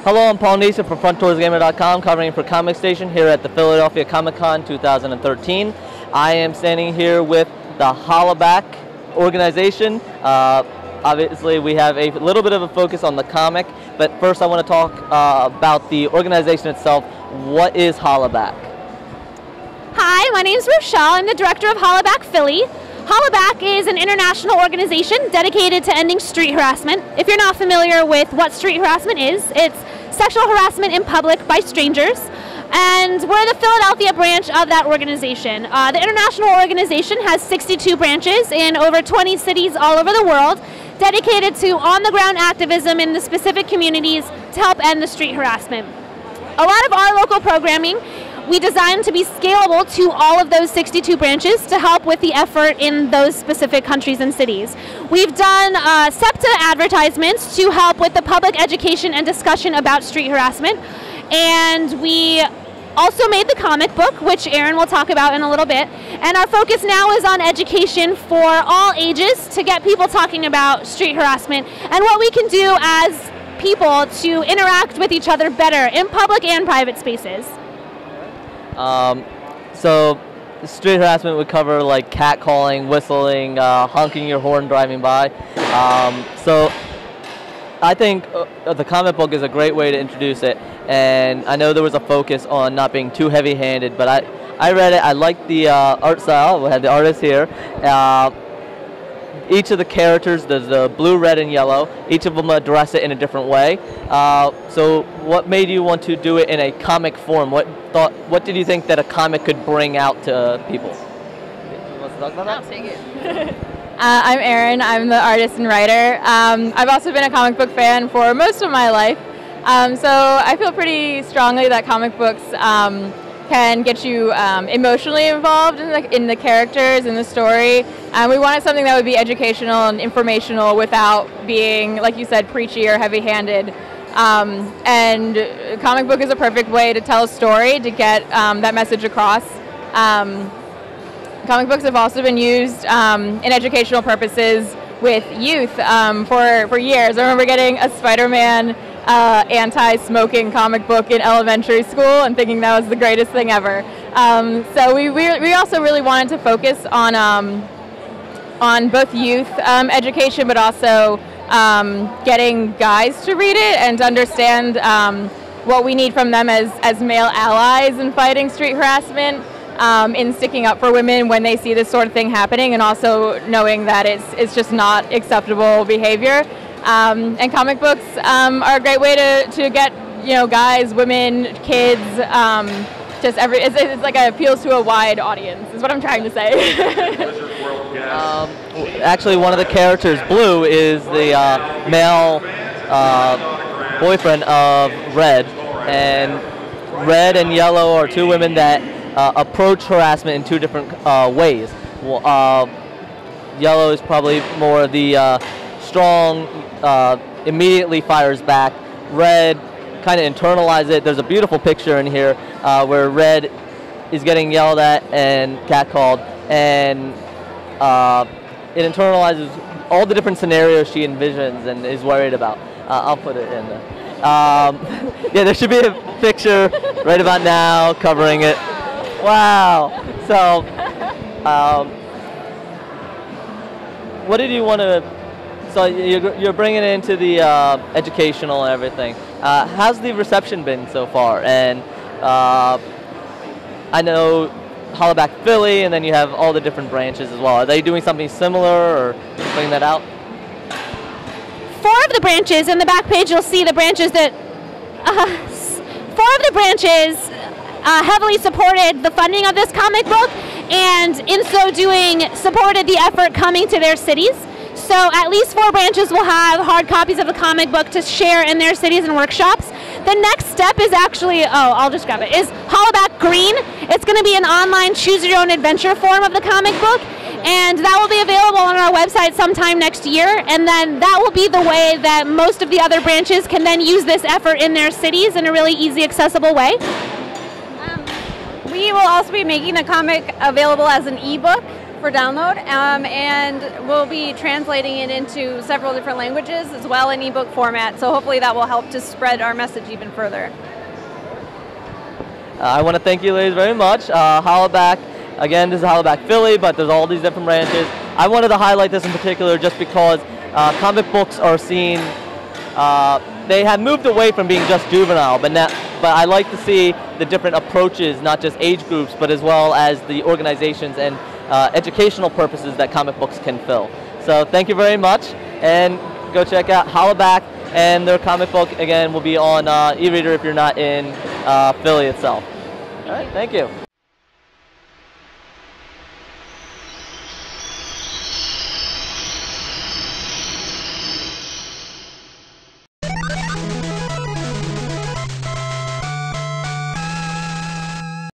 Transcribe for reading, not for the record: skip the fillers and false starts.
Hello, I'm Paul Neeson from FrontDoorsGamer.com, covering for Comic Station here at the Philadelphia Comic Con 2013. I am standing here with the Hollaback organization. Obviously, we have a little bit of a focus on the comic, but first I want to talk about the organization itself. What is Hollaback? Hi, my name is Rochelle. I'm the director of Hollaback Philly. Hollaback is an international organization dedicated to ending street harassment. If you're not familiar with what street harassment is, it's sexual harassment in public by strangers. And we're the Philadelphia branch of that organization. The international organization has 62 branches in over 20 cities all over the world, dedicated to on-the-ground activism in the specific communities to help end the street harassment. A lot of our local programming we designed to be scalable to all of those 62 branches to help with the effort in those specific countries and cities. We've done SEPTA advertisements to help with the public education and discussion about street harassment. And we also made the comic book, which Aaron will talk about in a little bit. And our focus now is on education for all ages to get people talking about street harassment and what we can do as people to interact with each other better in public and private spaces. So street harassment would cover like catcalling, whistling, honking your horn driving by. So I think the comic book is a great way to introduce it, and I know there was a focus on not being too heavy-handed, but I read it. I liked the art style. We had the artist here. Each of the characters, there's the blue, red, and yellow. Each of them address it in a different way. So what made you want to do it in a comic form? What did you think that a comic could bring out to people? You want to talk about that? I'll take it. I'm Erin. I'm the artist and writer. I've also been a comic book fan for most of my life. So I feel pretty strongly that comic books can get you emotionally involved in the characters and the story. We wanted something that would be educational and informational without being, like you said, preachy or heavy-handed. And a comic book is a perfect way to tell a story, to get that message across. Comic books have also been used in educational purposes with youth for years. I remember getting a Spider-Man anti-smoking comic book in elementary school and thinking that was the greatest thing ever. So we also really wanted to focus on both youth education, but also getting guys to read it and to understand what we need from them as male allies in fighting street harassment, in sticking up for women when they see this sort of thing happening, and also knowing that it's just not acceptable behavior. And comic books are a great way to get guys, women, kids, it's like it appeals to a wide audience, is what I'm trying to say. Actually, one of the characters, Blue, is the male boyfriend of Red, and Red and Yellow are two women that approach harassment in two different ways. Yellow is probably more the strong, immediately fires back. Red kind of internalize it. There's a beautiful picture in here where Red is getting yelled at and catcalled, and it internalizes all the different scenarios she envisions and is worried about. I'll put it in there. Yeah, there should be a picture right about now covering it. Wow. So, what did you want to? So you're bringing it into the educational and everything. How's the reception been so far? And I know Hollaback Philly, and then you have all the different branches as well. Are they doing something similar or bringing that out? 4 of the branches, in the back page you'll see the branches that, 4 of the branches heavily supported the funding of this comic book, and in so doing supported the effort coming to their cities. So at least 4 branches will have hard copies of the comic book to share in their cities and workshops. The next step is actually, I'll just grab it, is Hollaback Green. It's going to be an online choose-your-own-adventure form of the comic book, and that will be available on our website sometime next year, and then that will be the way that most of the other branches can then use this effort in their cities in a really easy, accessible way. We will also be making the comic available as an ebook for download, and we'll be translating it into several different languages as well in ebook format. So hopefully that will help to spread our message even further. I want to thank you ladies very much. Hollaback, again, this is Hollaback Philly, but there's all these different branches. I wanted to highlight this in particular just because comic books are seen, they have moved away from being just juvenile, but I like to see the different approaches, not just age groups, but as well as the organizations and educational purposes that comic books can fill. So thank you very much, and go check out Hollaback, and their comic book, again, will be on e-reader if you're not in Philly itself. All right, thank you.